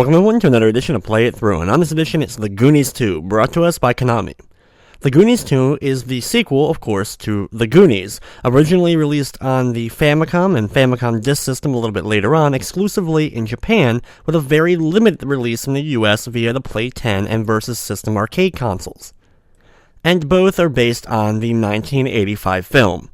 Welcome everyone to another edition of Play It Through, and on this edition it's the Goonies 2, brought to us by Konami. The Goonies 2 is the sequel, of course, to The Goonies, originally released on the Famicom and Famicom Disk System a little bit later on, exclusively in Japan, with a very limited release in the US via the Play 10 and Versus System arcade consoles. And both are based on the 1985 film.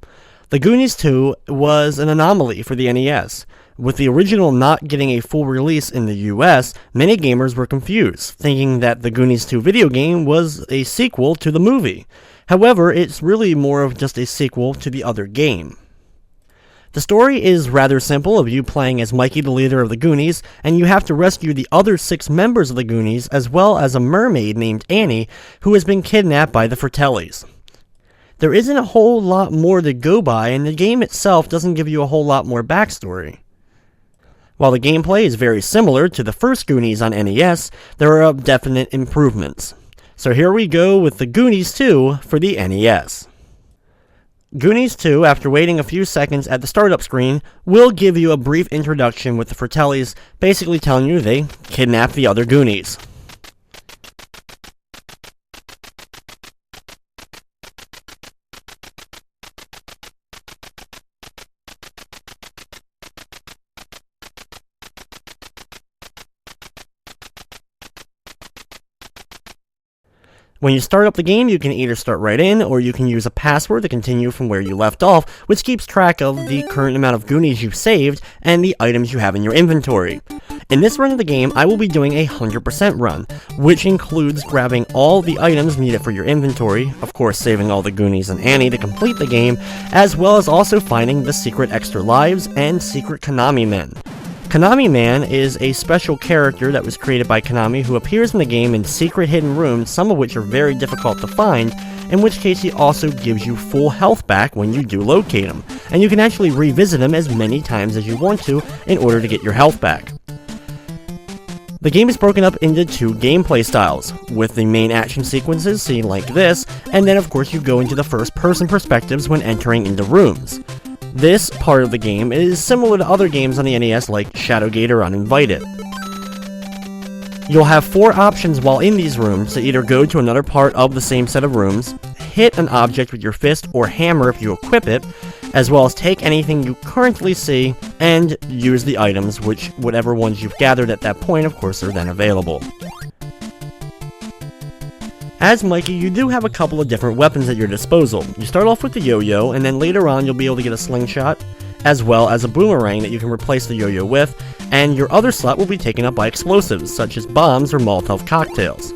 The Goonies 2 was an anomaly for the NES. With the original not getting a full release in the US, many gamers were confused, thinking that the Goonies 2 video game was a sequel to the movie. However, it's really more of just a sequel to the other game. The story is rather simple, of you playing as Mikey, the leader of the Goonies, and you have to rescue the other 6 members of the Goonies, as well as a mermaid named Annie, who has been kidnapped by the Fratellis. There isn't a whole lot more to go by, and the game itself doesn't give you a whole lot more backstory. While the gameplay is very similar to the first Goonies on NES, there are definite improvements. So here we go with the Goonies 2 for the NES. Goonies 2, after waiting a few seconds at the startup screen, will give you a brief introduction with the Fratellis basically telling you they kidnapped the other Goonies. When you start up the game, you can either start right in, or you can use a password to continue from where you left off, which keeps track of the current amount of Goonies you've saved and the items you have in your inventory. In this run of the game, I will be doing a 100% run, which includes grabbing all the items needed for your inventory, of course saving all the Goonies and Annie to complete the game, as well as also finding the secret extra lives and secret Konami Man. Konami Man is a special character that was created by Konami who appears in the game in secret hidden rooms, some of which are very difficult to find, in which case he also gives you full health back when you do locate him, and you can actually revisit him as many times as you want to in order to get your health back. The game is broken up into 2 gameplay styles, with the main action sequences seen like this, and then of course you go into the first person perspectives when entering into rooms. This part of the game is similar to other games on the NES like Shadowgate or Uninvited. You'll have 4 options while in these rooms to either go to another part of the same set of rooms, hit an object with your fist or hammer if you equip it, as well as take anything you currently see and use the items, which whatever ones you've gathered at that point of course are then available. As Mikey, you do have a couple of different weapons at your disposal. You start off with the yo-yo, and then later on you'll be able to get a slingshot, as well as a boomerang that you can replace the yo-yo with, and your other slot will be taken up by explosives, such as bombs or Molotov cocktails.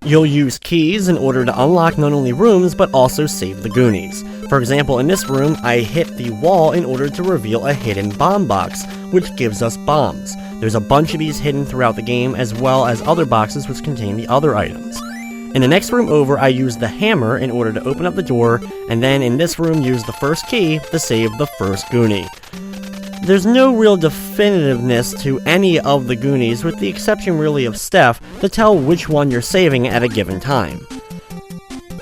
You'll use keys in order to unlock not only rooms, but also save the Goonies. For example, in this room, I hit the wall in order to reveal a hidden bomb box, which gives us bombs. There's a bunch of these hidden throughout the game, as well as other boxes which contain the other items. In the next room over, I use the hammer in order to open up the door, and then in this room use the first key to save the first Goonie. There's no real definitiveness to any of the Goonies, with the exception really of Steph, to tell which one you're saving at a given time.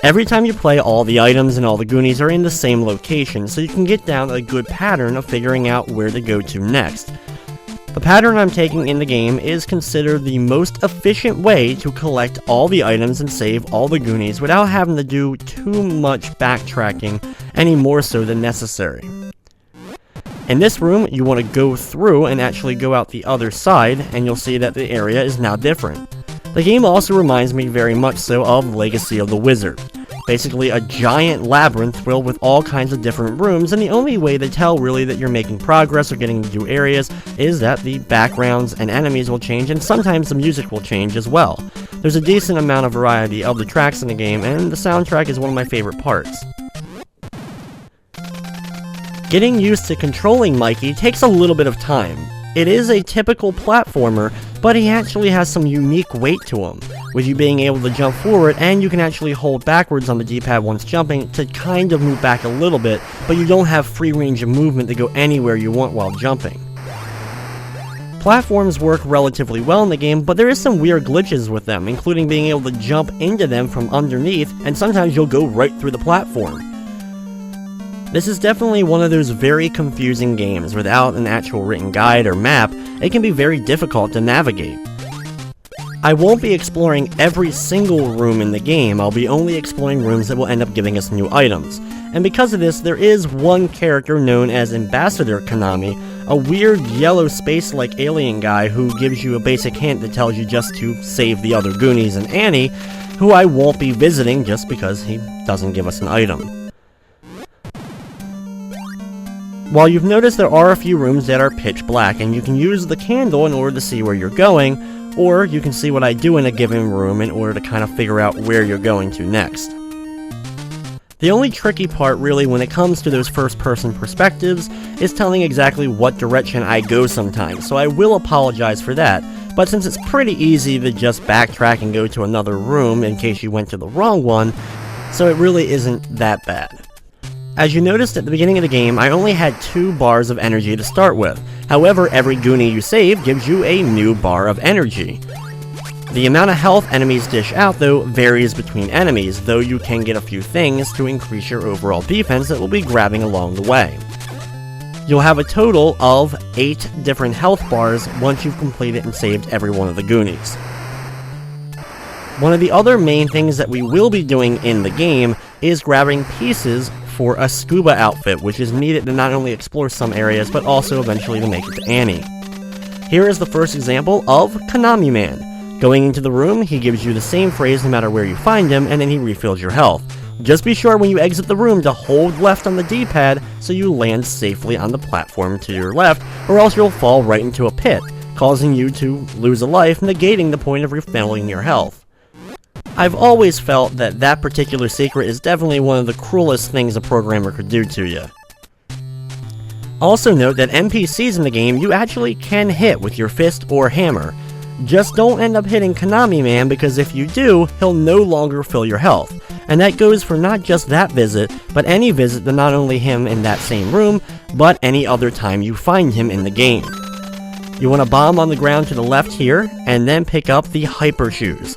Every time you play, all the items and all the Goonies are in the same location, so you can get down a good pattern of figuring out where to go to next. The pattern I'm taking in the game is considered the most efficient way to collect all the items and save all the Goonies without having to do too much backtracking, any more so than necessary. In this room, you want to go through and actually go out the other side, and you'll see that the area is now different. The game also reminds me very much so of Legacy of the Wizard. Basically a giant labyrinth filled with all kinds of different rooms, and the only way to tell really that you're making progress or getting to new areas is that the backgrounds and enemies will change, and sometimes the music will change as well. There's a decent amount of variety of the tracks in the game, and the soundtrack is one of my favorite parts. Getting used to controlling Mikey takes a little bit of time. It is a typical platformer, but he actually has some unique weight to him, with you being able to jump forward, and you can actually hold backwards on the D-pad once jumping to kind of move back a little bit, but you don't have free range of movement to go anywhere you want while jumping. Platforms work relatively well in the game, but there is some weird glitches with them, including being able to jump into them from underneath, and sometimes you'll go right through the platform. This is definitely one of those very confusing games. Without an actual written guide or map, it can be very difficult to navigate. I won't be exploring every single room in the game, I'll be only exploring rooms that will end up giving us new items. And because of this, there is one character known as Ambassador Konami, a weird yellow space-like alien guy who gives you a basic hint that tells you just to save the other Goonies and Annie, who I won't be visiting just because he doesn't give us an item. While you've noticed there are a few rooms that are pitch black, and you can use the candle in order to see where you're going, or you can see what I do in a given room in order to kind of figure out where you're going to next. The only tricky part really when it comes to those first-person perspectives is telling exactly what direction I go sometimes, so I will apologize for that, but since it's pretty easy to just backtrack and go to another room in case you went to the wrong one, so it really isn't that bad. As you noticed at the beginning of the game, I only had 2 bars of energy to start with. However, every Goonie you save gives you a new bar of energy. The amount of health enemies dish out, though, varies between enemies, though you can get a few things to increase your overall defense that we'll be grabbing along the way. You'll have a total of 8 different health bars once you've completed and saved every one of the Goonies. One of the other main things that we will be doing in the game is grabbing pieces for a scuba outfit, which is needed to not only explore some areas, but also eventually to make it to Annie. Here is the first example of Konami Man. Going into the room, he gives you the same phrase no matter where you find him, and then he refills your health. Just be sure when you exit the room to hold left on the D-pad so you land safely on the platform to your left, or else you'll fall right into a pit, causing you to lose a life, negating the point of refilling your health. I've always felt that that particular secret is definitely one of the cruelest things a programmer could do to you. Also note that NPCs in the game you actually can hit with your fist or hammer. Just don't end up hitting Konami Man, because if you do, he'll no longer fill your health. And that goes for not just that visit, but any visit to not only him in that same room, but any other time you find him in the game. You want to bomb on the ground to the left here, and then pick up the Hyper Shoes.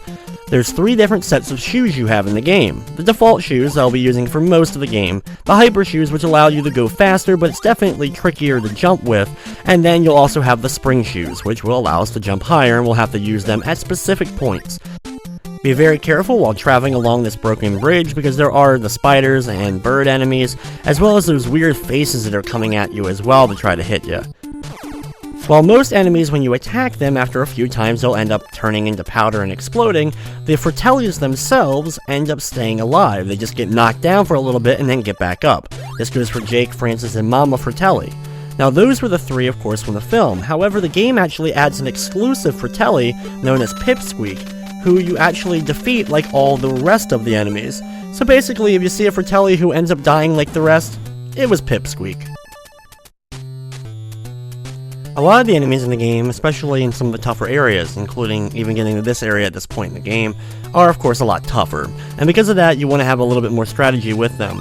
There's 3 different sets of shoes you have in the game. The default shoes I'll be using for most of the game, the Hyper Shoes which allow you to go faster but it's definitely trickier to jump with, and then you'll also have the Spring Shoes which will allow us to jump higher, and we'll have to use them at specific points. Be very careful while traveling along this broken bridge because there are the spiders and bird enemies, as well as those weird faces that are coming at you as well to try to hit you. While most enemies, when you attack them, after a few times they'll end up turning into powder and exploding, the Fratellis themselves end up staying alive. They just get knocked down for a little bit and then get back up. This goes for Jake, Francis, and Mama Fratelli. Now those were the 3, of course, from the film. However, the game actually adds an exclusive Fratelli known as Pipsqueak, who you actually defeat like all the rest of the enemies. So basically, if you see a Fratelli who ends up dying like the rest, it was Pipsqueak. A lot of the enemies in the game, especially in some of the tougher areas, including even getting to this area at this point in the game, are of course a lot tougher, and because of that you want to have a little bit more strategy with them.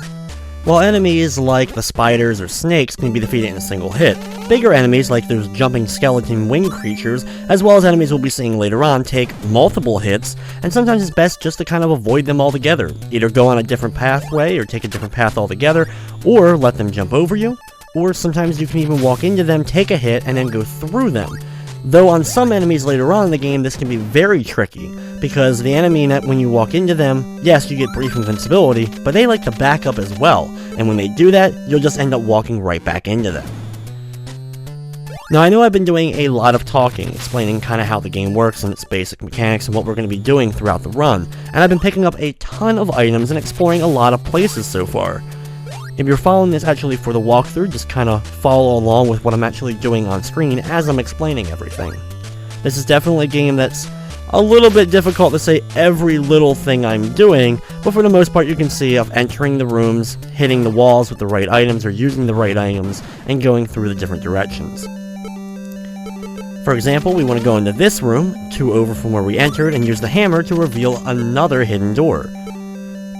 While enemies like the spiders or snakes can be defeated in a single hit, bigger enemies like those jumping skeleton wing creatures, as well as enemies we'll be seeing later on, take multiple hits, and sometimes it's best just to kind of avoid them altogether. Either go on a different pathway or take a different path altogether, or let them jump over you, or sometimes you can even walk into them, take a hit, and then go through them. Though on some enemies later on in the game, this can be very tricky, because the enemy, when you walk into them, yes, you get brief invincibility, but they like to back up as well, and when they do that, you'll just end up walking right back into them. Now I know I've been doing a lot of talking, explaining kind of how the game works and its basic mechanics and what we're going to be doing throughout the run, and I've been picking up a ton of items and exploring a lot of places so far. If you're following this actually for the walkthrough, just kind of follow along with what I'm actually doing on screen as I'm explaining everything. This is definitely a game that's a little bit difficult to say every little thing I'm doing, but for the most part you can see of entering the rooms, hitting the walls with the right items or using the right items, and going through the different directions. For example, we want to go into this room, 2 over from where we entered, and use the hammer to reveal another hidden door.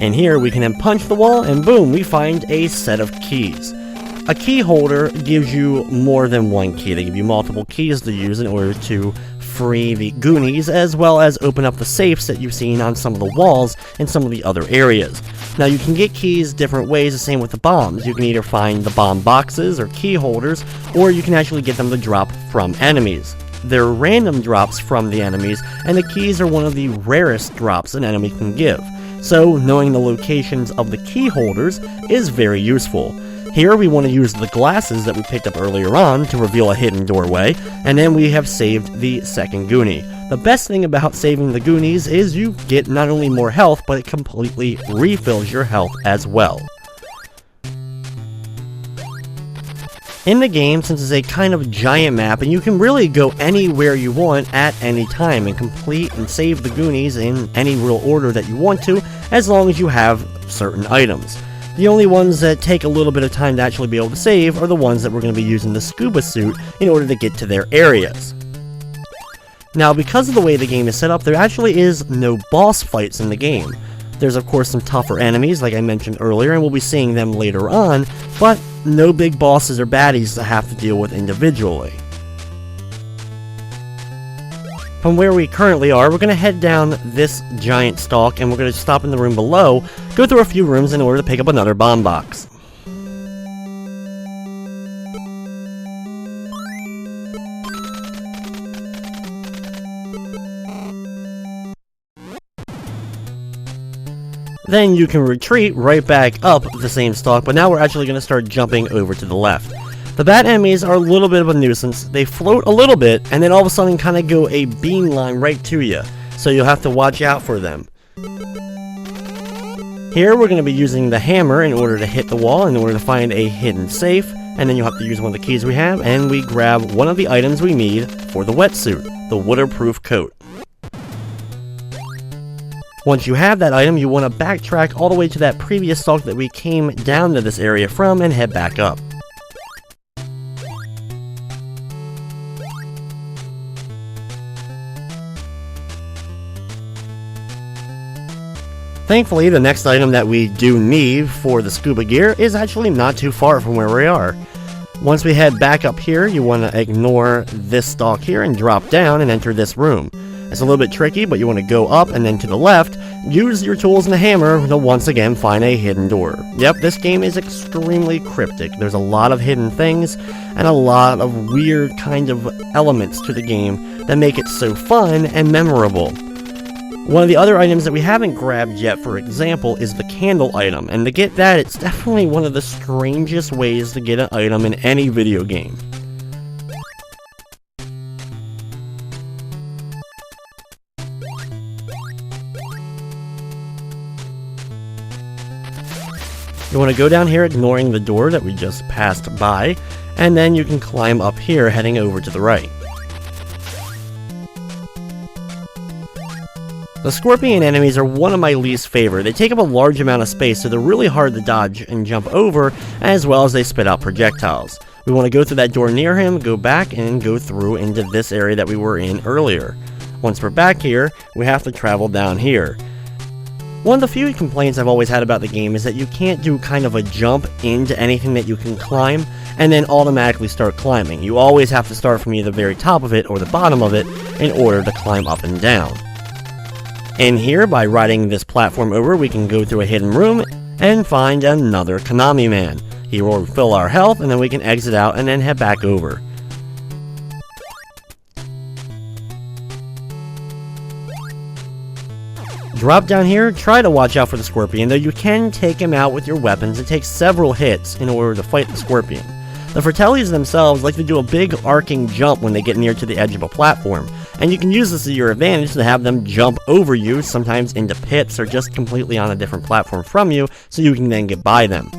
And here we can then punch the wall and boom, we find a set of keys. A key holder gives you more than one key. They give you multiple keys to use in order to free the Goonies, as well as open up the safes that you've seen on some of the walls in some of the other areas. Now you can get keys different ways, the same with the bombs. You can either find the bomb boxes or key holders, or you can actually get them to drop from enemies. They're random drops from the enemies, and the keys are one of the rarest drops an enemy can give. So knowing the locations of the key holders is very useful. Here we want to use the glasses that we picked up earlier on to reveal a hidden doorway, and then we have saved the second Goonie. The best thing about saving the Goonies is you get not only more health, but it completely refills your health as well. In the game, since it's a kind of giant map, and you can really go anywhere you want at any time and complete and save the Goonies in any real order that you want to, as long as you have certain items. The only ones that take a little bit of time to actually be able to save are the ones that we're going to be using the scuba suit in order to get to their areas. Now, because of the way the game is set up, there actually is no boss fights in the game. There's of course some tougher enemies, like I mentioned earlier, and we'll be seeing them later on, but no big bosses or baddies to have to deal with individually. From where we currently are, we're going to head down this giant stalk, and we're going to stop in the room below, go through a few rooms in order to pick up another bomb box. Then you can retreat right back up the same stalk, but now we're actually going to start jumping over to the left. The bat enemies are a little bit of a nuisance. They float a little bit, and then all of a sudden kind of go a beamline right to you, so you'll have to watch out for them. Here we're going to be using the hammer in order to hit the wall, in order to find a hidden safe, and then you'll have to use one of the keys we have, and we grab one of the items we need for the wetsuit, the waterproof coat. Once you have that item, you want to backtrack all the way to that previous stalk that we came down to this area from and head back up. Thankfully, the next item that we do need for the scuba gear is actually not too far from where we are. Once we head back up here, you want to ignore this stalk here and drop down and enter this room. It's a little bit tricky, but you want to go up and then to the left, use your tools and the hammer to once again find a hidden door. Yep, this game is extremely cryptic. There's a lot of hidden things and a lot of weird kind of elements to the game that make it so fun and memorable. One of the other items that we haven't grabbed yet, for example, is the candle item, and to get that, it's definitely one of the strangest ways to get an item in any video game. You want to go down here ignoring the door that we just passed by, and then you can climb up here heading over to the right. The scorpion enemies are one of my least favorite. They take up a large amount of space, so they're really hard to dodge and jump over, as well as they spit out projectiles. We want to go through that door near him, go back, and go through into this area that we were in earlier. Once we're back here, we have to travel down here. One of the few complaints I've always had about the game is that you can't do kind of a jump into anything that you can climb, and then automatically start climbing. You always have to start from either the very top of it or the bottom of it in order to climb up and down. In here, by riding this platform over, we can go through a hidden room and find another Konami Man. He will refill our health, and then we can exit out and then head back over. Drop down here, try to watch out for the scorpion, though you can take him out with your weapons. It takes several hits in order to fight the scorpion. The Fratellis themselves like to do a big arcing jump when they get near to the edge of a platform, and you can use this to your advantage to have them jump over you, sometimes into pits or just completely on a different platform from you, so you can then get by them.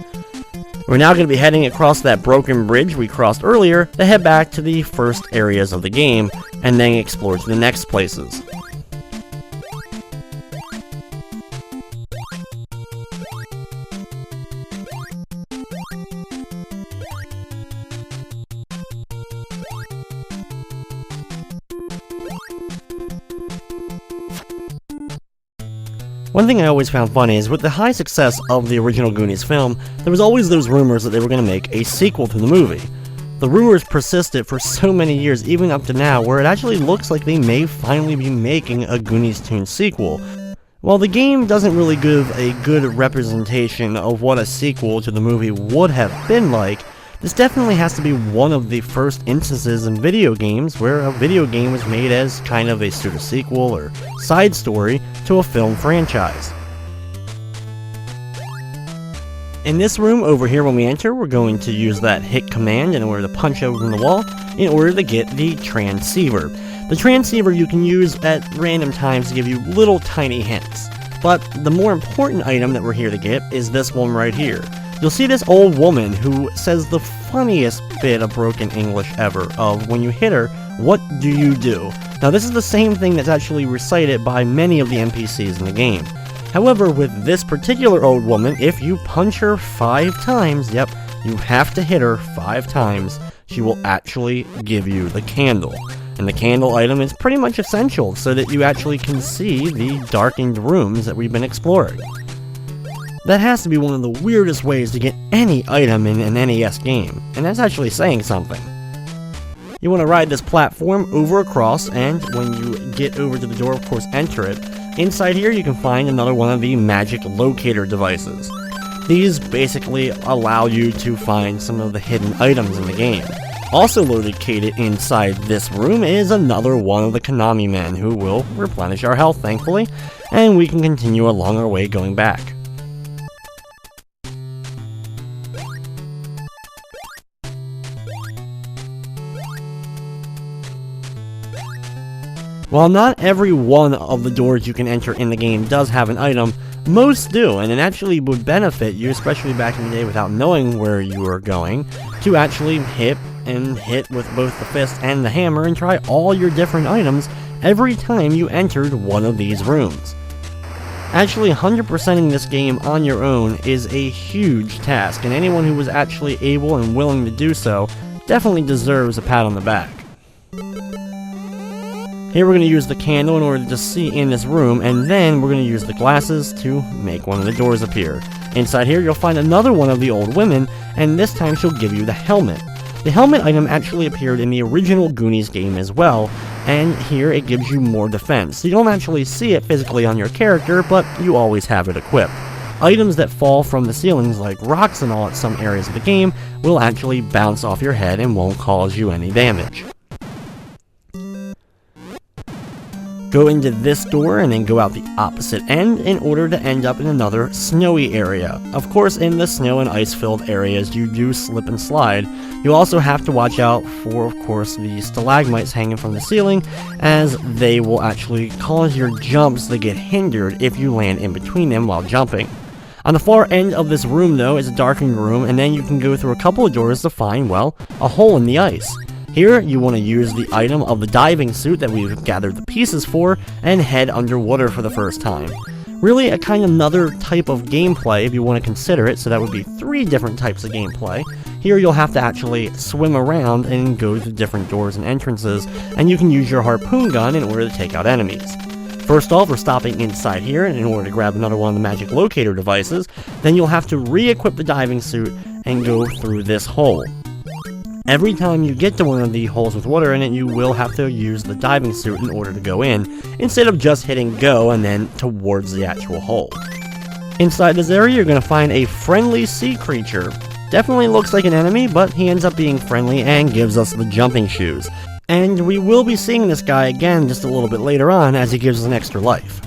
We're now going to be heading across that broken bridge we crossed earlier to head back to the first areas of the game, and then explore to the next places. One thing I always found funny is with the high success of the original Goonies film, there was always those rumors that they were going to make a sequel to the movie. The rumors persisted for so many years, even up to now, where it actually looks like they may finally be making a Goonies Toon sequel. While the game doesn't really give a good representation of what a sequel to the movie would have been like, this definitely has to be one of the first instances in video games where a video game was made as kind of a pseudo-sequel or side story to a film franchise. In this room over here when we enter, we're going to use that hit command in order to punch open the wall in order to get the transceiver. The transceiver you can use at random times to give you little tiny hints. But the more important item that we're here to get is this one right here. You'll see this old woman who says the funniest bit of broken English ever of when you hit her, what do you do? Now this is the same thing that's actually recited by many of the NPCs in the game. However, with this particular old woman, if you punch her 5 times, yep, you have to hit her 5 times, she will actually give you the candle. And the candle item is pretty much essential so that you actually can see the darkened rooms that we've been exploring. That has to be one of the weirdest ways to get any item in an NES game, and that's actually saying something. You want to ride this platform over across, and when you get over to the door, of course, enter it. Inside here you can find another one of the magic locator devices. These basically allow you to find some of the hidden items in the game. Also located inside this room is another one of the Konami Men who will replenish our health, thankfully, and we can continue along our way going back. While not every one of the doors you can enter in the game does have an item, most do, and it actually would benefit you, especially back in the day without knowing where you are going, to actually hit with both the fist and the hammer and try all your different items every time you entered one of these rooms. Actually, 100%ing this game on your own is a huge task, and anyone who was actually able and willing to do so definitely deserves a pat on the back. Here we're going to use the candle in order to see in this room, and then we're going to use the glasses to make one of the doors appear. Inside here you'll find another one of the old women, and this time she'll give you the helmet. The helmet item actually appeared in the original Goonies game as well, and here it gives you more defense. You don't actually see it physically on your character, but you always have it equipped. Items that fall from the ceilings, like rocks and all at some areas of the game, will actually bounce off your head and won't cause you any damage. Go into this door and then go out the opposite end in order to end up in another snowy area. Of course, in the snow and ice filled areas you do slip and slide. You also have to watch out for, of course, the stalagmites hanging from the ceiling, as they will actually cause your jumps to get hindered if you land in between them while jumping. On the far end of this room though is a darkened room, and then you can go through a couple of doors to find, well, a hole in the ice. Here, you want to use the item of the diving suit that we've gathered the pieces for, and head underwater for the first time. Really a kind of another type of gameplay if you want to consider it, so that would be 3 different types of gameplay. Here you'll have to actually swim around and go to different doors and entrances, and you can use your harpoon gun in order to take out enemies. First off, we're stopping inside here in order to grab another one of the magic locator devices, then you'll have to re-equip the diving suit and go through this hole. Every time you get to one of the holes with water in it, you will have to use the diving suit in order to go in, instead of just hitting go and then towards the actual hole. Inside this area, you're going to find a friendly sea creature. Definitely looks like an enemy, but he ends up being friendly and gives us the jumping shoes. And we will be seeing this guy again just a little bit later on, as he gives us an extra life.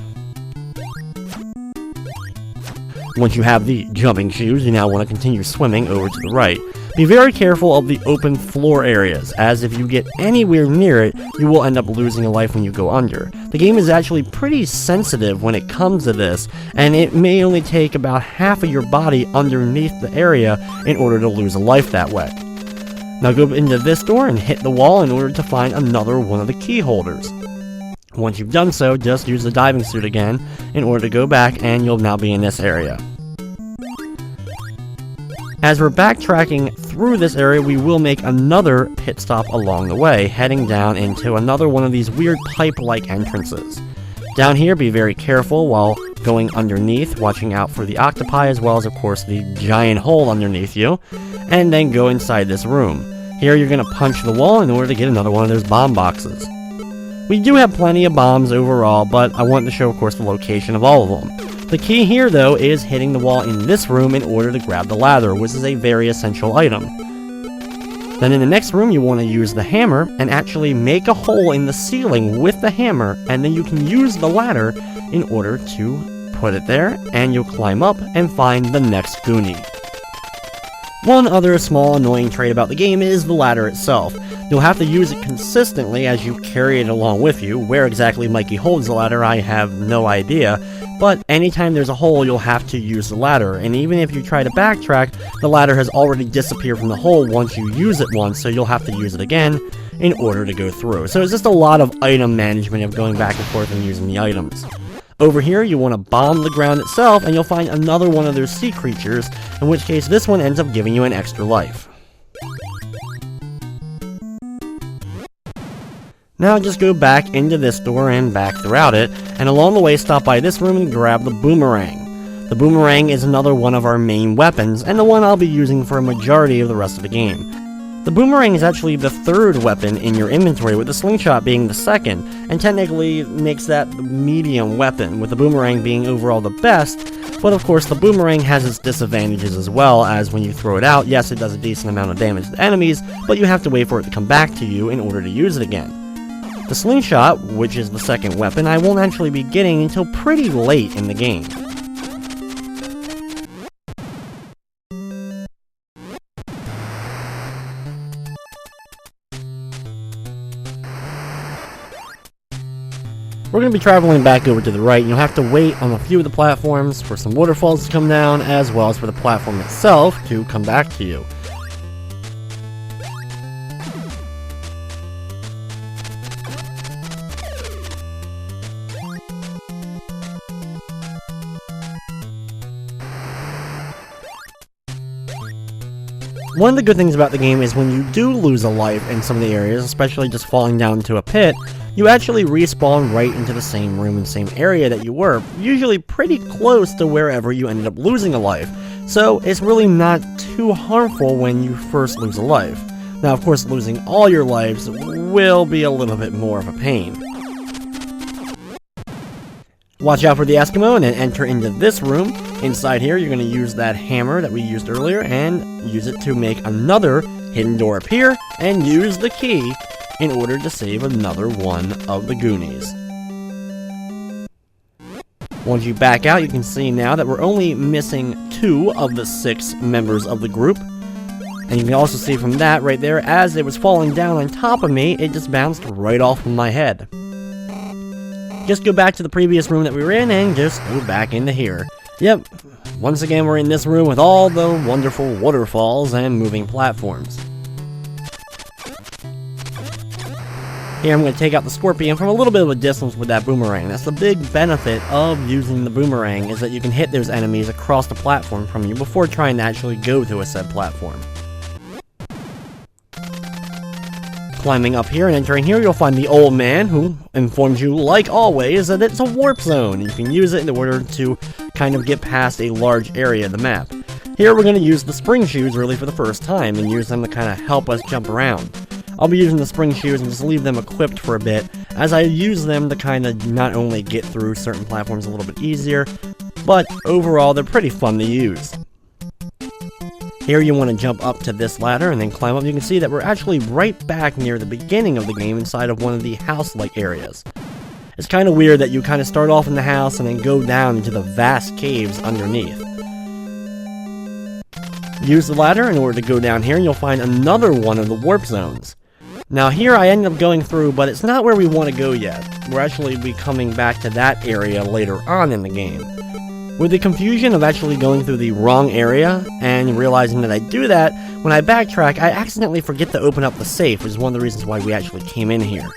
Once you have the jumping shoes, you now want to continue swimming over to the right. Be very careful of the open floor areas, as if you get anywhere near it, you will end up losing a life when you go under. The game is actually pretty sensitive when it comes to this, and it may only take about half of your body underneath the area in order to lose a life that way. Now go into this door and hit the wall in order to find another one of the key holders. Once you've done so, just use the diving suit again in order to go back, and you'll now be in this area. As we're backtracking through this area, we will make another pit stop along the way, heading down into another one of these weird pipe-like entrances. Down here, be very careful while going underneath, watching out for the octopi, as well as, of course, the giant hole underneath you, and then go inside this room. Here you're going to punch the wall in order to get another one of those bomb boxes. We do have plenty of bombs overall, but I want to show, of course, the location of all of them. The key here, though, is hitting the wall in this room in order to grab the ladder, which is a very essential item. Then in the next room, you want to use the hammer and actually make a hole in the ceiling with the hammer, and then you can use the ladder in order to put it there, and you'll climb up and find the next Goonie. One other small annoying trait about the game is the ladder itself. You'll have to use it consistently as you carry it along with you. Where exactly Mikey holds the ladder, I have no idea, but anytime there's a hole, you'll have to use the ladder, and even if you try to backtrack, the ladder has already disappeared from the hole once you use it once, so you'll have to use it again in order to go through. So it's just a lot of item management of going back and forth and using the items. Over here, you want to bomb the ground itself, and you'll find another one of those sea creatures, in which case this one ends up giving you an extra life. Now just go back into this door and back throughout it, and along the way stop by this room and grab the boomerang. The boomerang is another one of our main weapons, and the one I'll be using for a majority of the rest of the game. The boomerang is actually the third weapon in your inventory, with the slingshot being the second, and technically makes that the medium weapon, with the boomerang being overall the best, but of course the boomerang has its disadvantages as well, as when you throw it out, yes, it does a decent amount of damage to enemies, but you have to wait for it to come back to you in order to use it again. The slingshot, which is the second weapon, I won't actually be getting until pretty late in the game. We're going to be traveling back over to the right, and you'll have to wait on a few of the platforms for some waterfalls to come down, as well as for the platform itself to come back to you. One of the good things about the game is when you do lose a life in some of the areas, especially just falling down into a pit, you actually respawn right into the same room and same area that you were, usually pretty close to wherever you ended up losing a life, so it's really not too harmful when you first lose a life. Now of course losing all your lives will be a little bit more of a pain. Watch out for the Eskimo and then enter into this room. Inside here, you're going to use that hammer that we used earlier and use it to make another hidden door appear and use the key in order to save another one of the Goonies. Once you back out, you can see now that we're only missing 2 of the 6 members of the group. And you can also see from that right there, as it was falling down on top of me, it just bounced right off of my head. Just go back to the previous room that we were in and just go back into here. Yep, once again we're in this room with all the wonderful waterfalls and moving platforms. Here I'm going to take out the scorpion from a little bit of a distance with that boomerang. That's the big benefit of using the boomerang, is that you can hit those enemies across the platform from you before trying to actually go to a said platform. Climbing up here and entering here, you'll find the old man, who informs you, like always, that it's a warp zone. You can use it in order to kind of get past a large area of the map. Here we're going to use the spring shoes really for the first time, and use them to kind of help us jump around. I'll be using the spring shoes and just leave them equipped for a bit, as I use them to kind of not only get through certain platforms a little bit easier, but overall they're pretty fun to use. Here you want to jump up to this ladder and then climb up. You can see that we're actually right back near the beginning of the game inside of one of the house-like areas. It's kind of weird that you kind of start off in the house and then go down into the vast caves underneath. Use the ladder in order to go down here and you'll find another one of the warp zones. Now here I ended up going through, but it's not where we want to go yet. We'll actually be coming back to that area later on in the game. With the confusion of actually going through the wrong area and realizing that I do that, when I backtrack, I accidentally forget to open up the safe, which is one of the reasons why we actually came in here.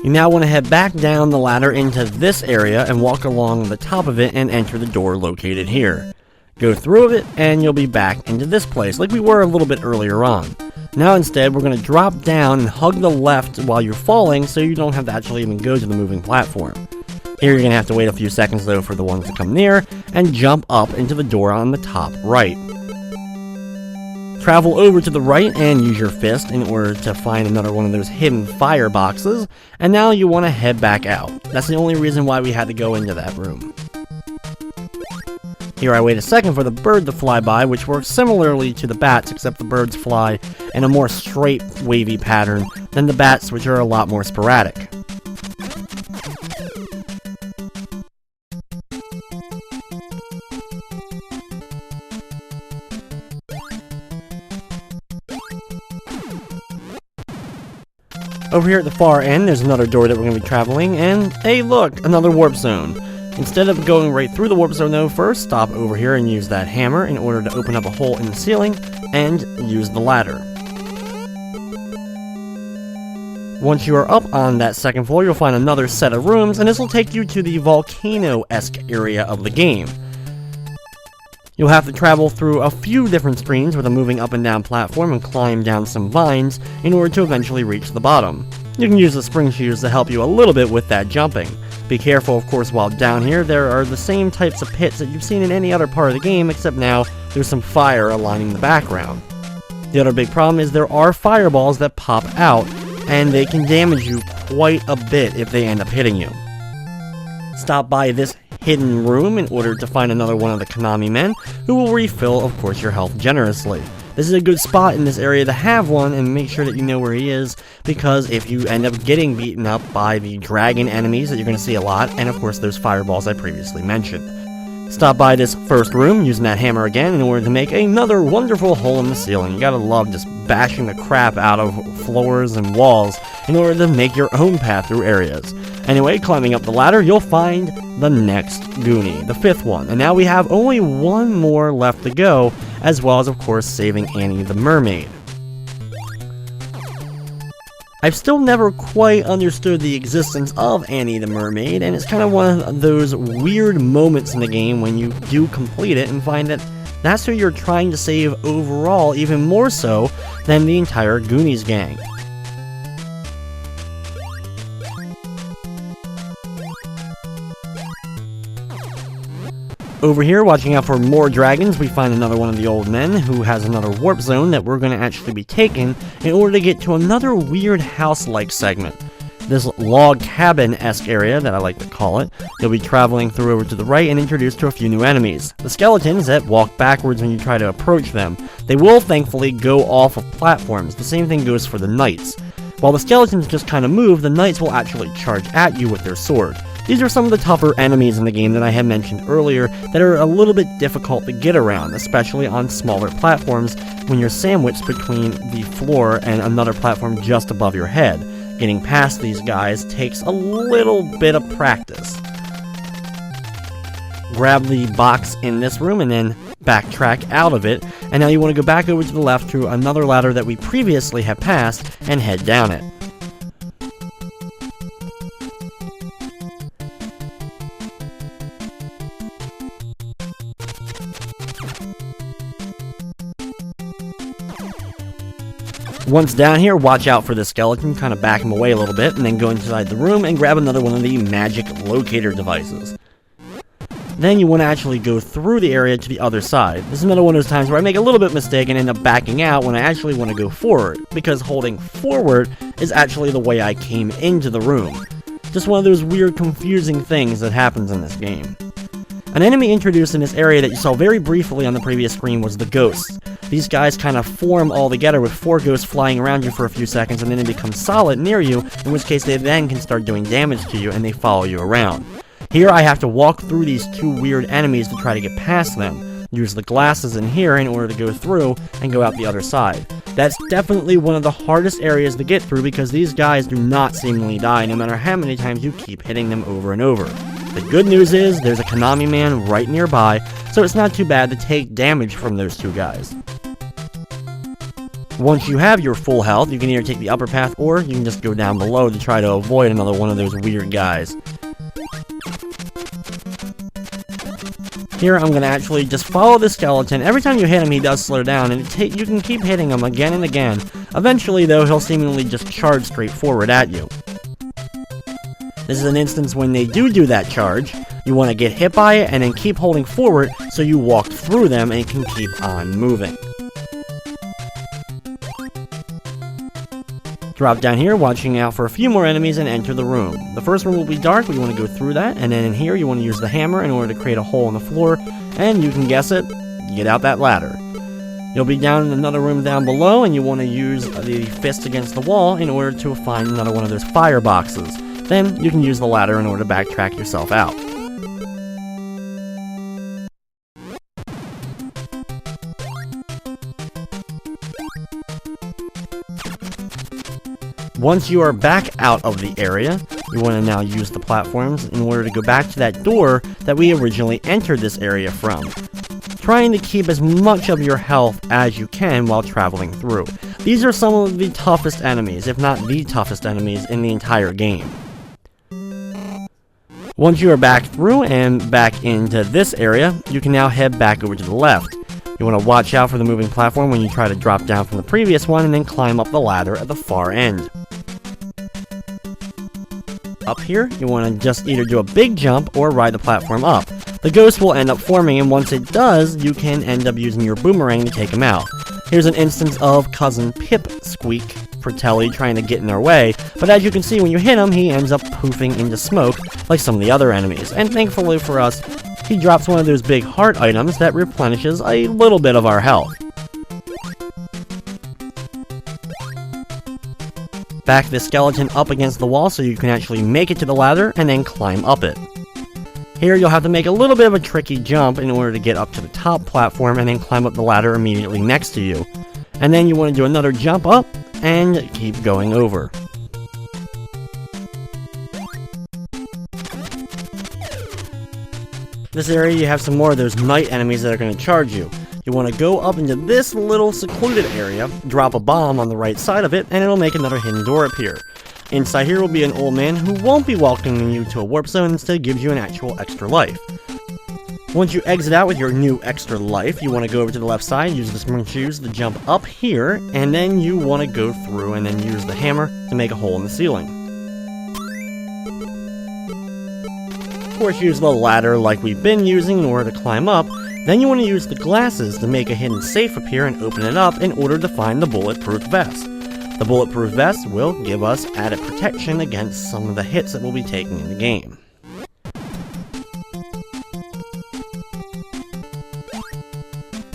You now want to head back down the ladder into this area and walk along the top of it and enter the door located here. Go through it, and you'll be back into this place, like we were a little bit earlier on. Now instead, we're going to drop down and hug the left while you're falling so you don't have to actually even go to the moving platform. Here you're going to have to wait a few seconds though for the ones to come near, and jump up into the door on the top right. Travel over to the right and use your fist in order to find another one of those hidden fire boxes, and now you want to head back out. That's the only reason why we had to go into that room. Here I wait a second for the bird to fly by, which works similarly to the bats, except the birds fly in a more straight, wavy pattern than the bats, which are a lot more sporadic. Over here at the far end, there's another door that we're going to be traveling, and hey look, another warp zone. Instead of going right through the warp zone though, first stop over here and use that hammer in order to open up a hole in the ceiling, and use the ladder. Once you are up on that second floor, you'll find another set of rooms, and this will take you to the Volcano-esque area of the game. You'll have to travel through a few different screens with a moving up and down platform and climb down some vines in order to eventually reach the bottom. You can use the spring shoes to help you a little bit with that jumping. Be careful, of course, while down here. There are the same types of pits that you've seen in any other part of the game, except now there's some fire aligning the background. The other big problem is there are fireballs that pop out, and they can damage you quite a bit if they end up hitting you. Stop by this hidden room in order to find another one of the Konami Men, who will refill, of course, your health generously. This is a good spot in this area to have one, and make sure that you know where he is, because if you end up getting beaten up by the dragon enemies that you're going to see a lot, and of course those fireballs I previously mentioned. Stop by this first room, using that hammer again, in order to make another wonderful hole in the ceiling. You gotta love just bashing the crap out of floors and walls in order to make your own path through areas. Anyway, climbing up the ladder, you'll find the next Goonie, the fifth one. And now we have only one more left to go, as well as, of course, saving Annie the Mermaid. I've still never quite understood the existence of Annie the Mermaid, and it's kind of one of those weird moments in the game when you do complete it and find that that's who you're trying to save overall, even more so than the entire Goonies gang. Over here, watching out for more dragons, we find another one of the old men who has another warp zone that we're going to actually be taking in order to get to another weird house-like segment. This log cabin-esque area, that I like to call it, you'll be traveling through over to the right and introduced to a few new enemies. The skeletons that walk backwards when you try to approach them. They will thankfully go off of platforms. The same thing goes for the knights. While the skeletons just kind of move, the knights will actually charge at you with their sword. These are some of the tougher enemies in the game that I had mentioned earlier that are a little bit difficult to get around, especially on smaller platforms when you're sandwiched between the floor and another platform just above your head. Getting past these guys takes a little bit of practice. Grab the box in this room and then backtrack out of it, and now you want to go back over to the left to another ladder that we previously had passed and head down it. Once down here, watch out for the skeleton, kind of back him away a little bit, and then go inside the room and grab another one of the magic locator devices. Then you want to actually go through the area to the other side. This is another one of those times where I make a little bit of mistake and end up backing out when I actually want to go forward, because holding forward is actually the way I came into the room. Just one of those weird, confusing things that happens in this game. An enemy introduced in this area that you saw very briefly on the previous screen was the ghosts. These guys kind of form all together with 4 ghosts flying around you for a few seconds, and then they become solid near you, in which case they then can start doing damage to you and they follow you around. Here I have to walk through these 2 weird enemies to try to get past them. Use the glasses in here in order to go through and go out the other side. That's definitely one of the hardest areas to get through because these guys do not seemingly die no matter how many times you keep hitting them over and over. The good news is there's a Konami Man right nearby, so it's not too bad to take damage from those 2 guys. Once you have your full health, you can either take the upper path or you can just go down below to try to avoid another one of those weird guys. Here, I'm going to actually just follow the skeleton. Every time you hit him, he does slow down, and you can keep hitting him again and again. Eventually, though, he'll seemingly just charge straight forward at you. This is an instance when they do that charge. You want to get hit by it, and then keep holding forward so you walk through them and can keep on moving. Drop down here, watching out for a few more enemies, and enter the room. The first room will be dark, but you want to go through that, and then in here you want to use the hammer in order to create a hole in the floor, and you can guess it, get out that ladder. You'll be down in another room down below, and you want to use the fist against the wall in order to find another one of those fire boxes. Then you can use the ladder in order to backtrack yourself out. Once you are back out of the area, you want to now use the platforms in order to go back to that door that we originally entered this area from, trying to keep as much of your health as you can while traveling through. These are some of the toughest enemies, if not the toughest enemies in the entire game. Once you are back through and back into this area, you can now head back over to the left. You want to watch out for the moving platform when you try to drop down from the previous one and then climb up the ladder at the far end. Up here, you want to just either do a big jump or ride the platform up. The ghost will end up forming, and once it does, you can end up using your boomerang to take him out. Here's an instance of Cousin Pipsqueak Fratelli trying to get in their way, but as you can see, when you hit him, he ends up poofing into smoke like some of the other enemies, and thankfully for us, he drops one of those big heart items that replenishes a little bit of our health. Back the skeleton up against the wall so you can actually make it to the ladder and then climb up it. Here you'll have to make a little bit of a tricky jump in order to get up to the top platform and then climb up the ladder immediately next to you. And then you want to do another jump up and keep going over. This area you have some more of those night enemies that are going to charge you. You want to go up into this little secluded area, drop a bomb on the right side of it, and it'll make another hidden door appear. Inside here will be an old man who won't be welcoming you to a warp zone, instead gives you an actual extra life. Once you exit out with your new extra life, you want to go over to the left side, use the spring shoes to jump up here, and then you want to go through and then use the hammer to make a hole in the ceiling. Of course, use the ladder like we've been using in order to climb up. Then you want to use the glasses to make a hidden safe appear and open it up in order to find the bulletproof vest. The bulletproof vest will give us added protection against some of the hits that we'll be taking in the game.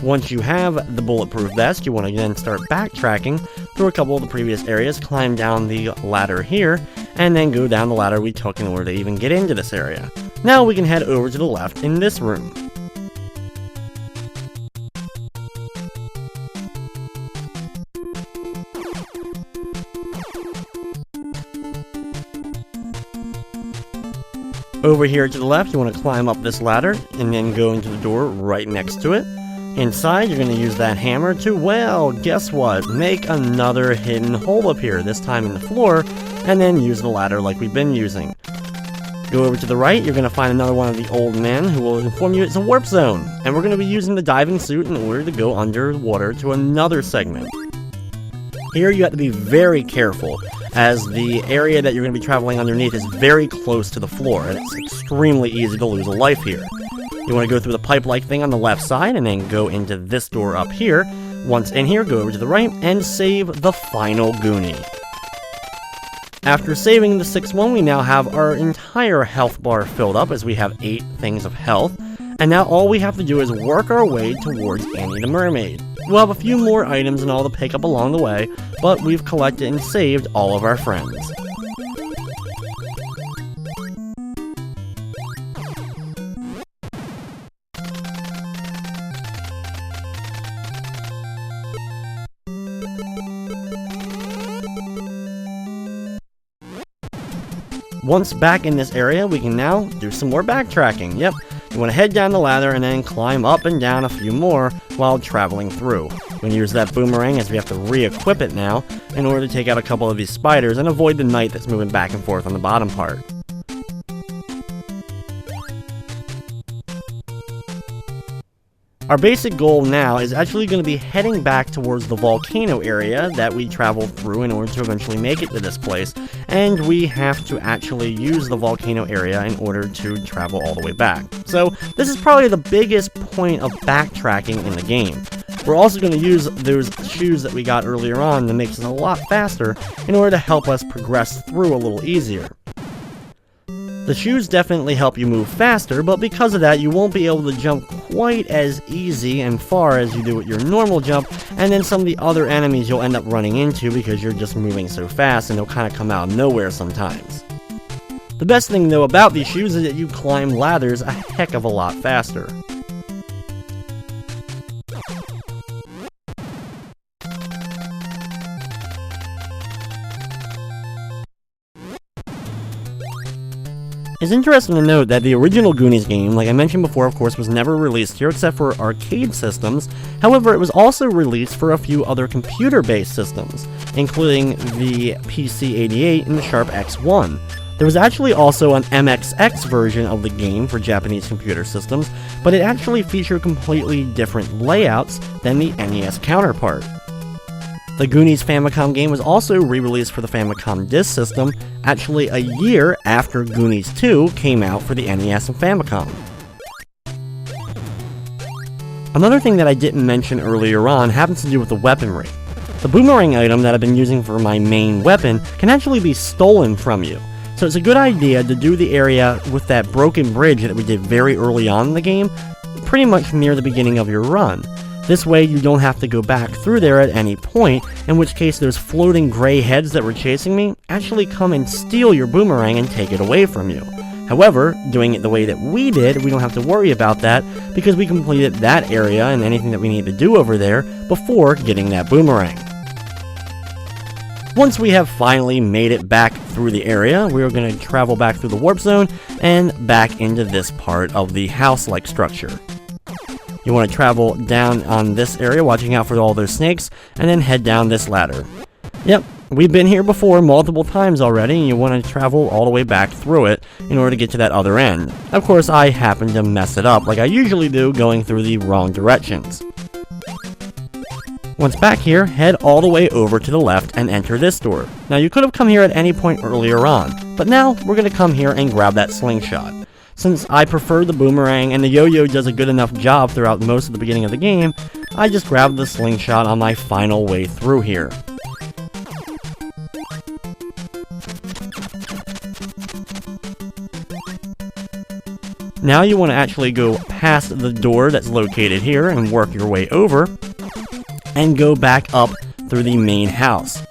Once you have the bulletproof vest, you want to then start backtracking through a couple of the previous areas, climb down the ladder here, and then go down the ladder we took in order to even get into this area. Now we can head over to the left in this room. Over here to the left, you want to climb up this ladder and then go into the door right next to it. Inside, you're going to use that hammer to, well, guess what? Make another hidden hole appear, this time in the floor, and then use the ladder like we've been using. Go over to the right, you're going to find another one of the old men who will inform you it's a warp zone, and we're going to be using the diving suit in order to go underwater to another segment. Here you have to be very careful, as the area that you're going to be traveling underneath is very close to the floor, and it's extremely easy to lose a life here. You want to go through the pipe-like thing on the left side, and then go into this door up here. Once in here, go over to the right, and save the final Goonie. After saving the 6th one, we now have our entire health bar filled up, as we have 8 things of health. And now all we have to do is work our way towards Annie the Mermaid. We'll have a few more items and all to pick up along the way, but we've collected and saved all of our friends. Once back in this area, we can now do some more backtracking. Yep, you want to head down the ladder and then climb up and down a few more while traveling through. We're going to use that boomerang as we have to re-equip it now in order to take out a couple of these spiders and avoid the knight that's moving back and forth on the bottom part. Our basic goal now is actually going to be heading back towards the volcano area that we traveled through in order to eventually make it to this place, and we have to actually use the volcano area in order to travel all the way back. So this is probably the biggest point of backtracking in the game. We're also going to use those shoes that we got earlier on that makes us a lot faster in order to help us progress through a little easier. The shoes definitely help you move faster, but because of that you won't be able to jump quite as easy and far as you do with your normal jump, and then some of the other enemies you'll end up running into because you're just moving so fast and they'll kind of come out of nowhere sometimes. The best thing though about these shoes is that you climb ladders a heck of a lot faster. It's interesting to note that the original Goonies game, like I mentioned before, of course, was never released here except for arcade systems. However, it was also released for a few other computer-based systems, including the PC-88 and the Sharp X1. There was actually also an MXX version of the game for Japanese computer systems, but it actually featured completely different layouts than the NES counterpart. The Goonies Famicom game was also re-released for the Famicom Disk System, actually a year after Goonies 2 came out for the NES and Famicom. Another thing that I didn't mention earlier on happens to do with the weaponry. The boomerang item that I've been using for my main weapon can actually be stolen from you. So it's a good idea to do the area with that broken bridge that we did very early on in the game, pretty much near the beginning of your run. This way you don't have to go back through there at any point, in which case those floating gray heads that were chasing me actually come and steal your boomerang and take it away from you. However, doing it the way that we did, we don't have to worry about that because we completed that area and anything that we need to do over there before getting that boomerang. Once we have finally made it back through the area, we're going to travel back through the warp zone and back into this part of the house-like structure. You want to travel down on this area, watching out for all those snakes, and then head down this ladder. Yep, we've been here before multiple times already, and you want to travel all the way back through it in order to get to that other end. Of course, I happen to mess it up like I usually do, going through the wrong directions. Once back here, head all the way over to the left and enter this door. Now you could have come here at any point earlier on, but now we're going to come here and grab that slingshot. Since I prefer the boomerang and the yo-yo does a good enough job throughout most of the beginning of the game, I just grabbed the slingshot on my final way through here. Now you want to actually go past the door that's located here and work your way over, and go back up through the main house.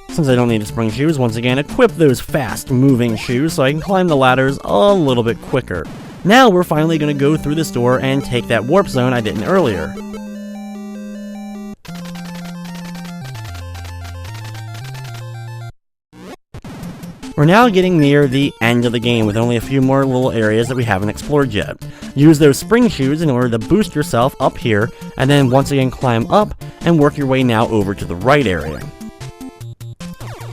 Since I don't need the spring shoes, once again, equip those fast-moving shoes so I can climb the ladders a little bit quicker. Now we're finally going to go through this door and take that warp zone I didn't earlier. We're now getting near the end of the game with only a few more little areas that we haven't explored yet. Use those spring shoes in order to boost yourself up here, and then once again climb up and work your way now over to the right area.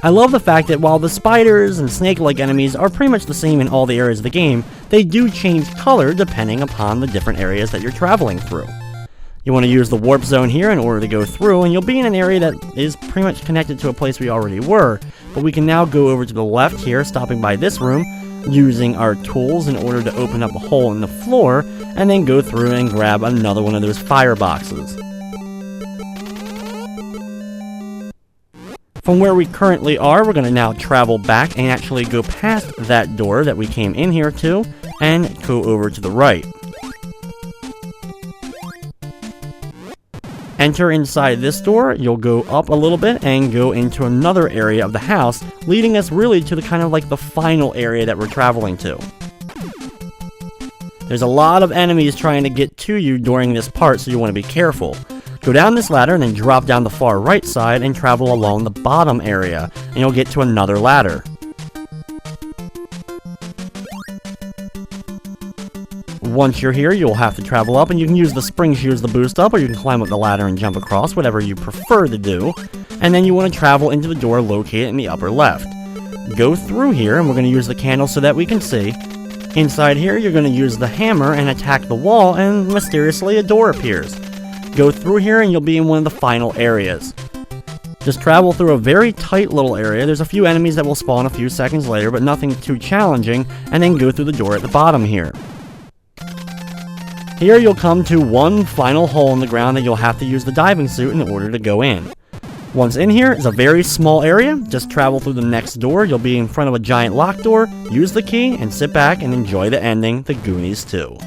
I love the fact that while the spiders and snake-like enemies are pretty much the same in all the areas of the game, they do change color depending upon the different areas that you're traveling through. You want to use the warp zone here in order to go through, and you'll be in an area that is pretty much connected to a place we already were, but we can now go over to the left here, stopping by this room, using our tools in order to open up a hole in the floor, and then go through and grab another one of those fireboxes. From where we currently are, we're going to now travel back and actually go past that door that we came in here to, and go over to the right. Enter inside this door, you'll go up a little bit and go into another area of the house, leading us really to the kind of like the final area that we're traveling to. There's a lot of enemies trying to get to you during this part, so you want to be careful. Go down this ladder and then drop down the far right side and travel along the bottom area, and you'll get to another ladder. Once you're here, you'll have to travel up, and you can use the spring shoes to boost up, or you can climb up the ladder and jump across, whatever you prefer to do. And then you want to travel into the door located in the upper left. Go through here, and we're going to use the candle so that we can see. Inside here, you're going to use the hammer and attack the wall, and mysteriously a door appears. Go through here and you'll be in one of the final areas. Just travel through a very tight little area. There's a few enemies that will spawn a few seconds later, but nothing too challenging, and then go through the door at the bottom here. Here you'll come to one final hole in the ground that you'll have to use the diving suit in order to go in. Once in here is a very small area. Just travel through the next door. You'll be in front of a giant locked door. Use the key and sit back and enjoy the ending, The Goonies 2.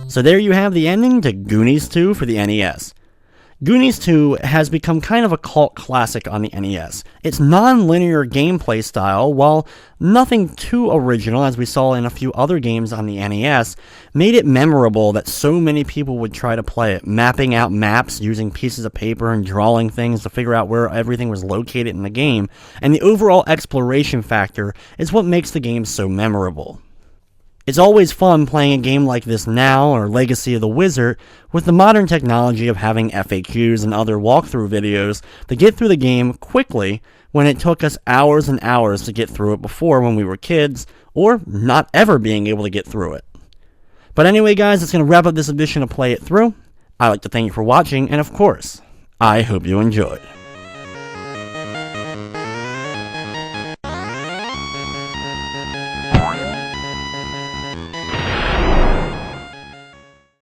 So there you have the ending to Goonies 2 for the NES. Goonies 2 has become kind of a cult classic on the NES. Its non-linear gameplay style, while nothing too original as we saw in a few other games on the NES, made it memorable that so many people would try to play it, mapping out maps using pieces of paper and drawing things to figure out where everything was located in the game, and the overall exploration factor is what makes the game so memorable. It's always fun playing a game like this now, or Legacy of the Wizard, with the modern technology of having FAQs and other walkthrough videos to get through the game quickly when it took us hours and hours to get through it before when we were kids, or not ever being able to get through it. But anyway guys, that's going to wrap up this edition of Play It Through. I'd like to thank you for watching, and of course, I hope you enjoyed.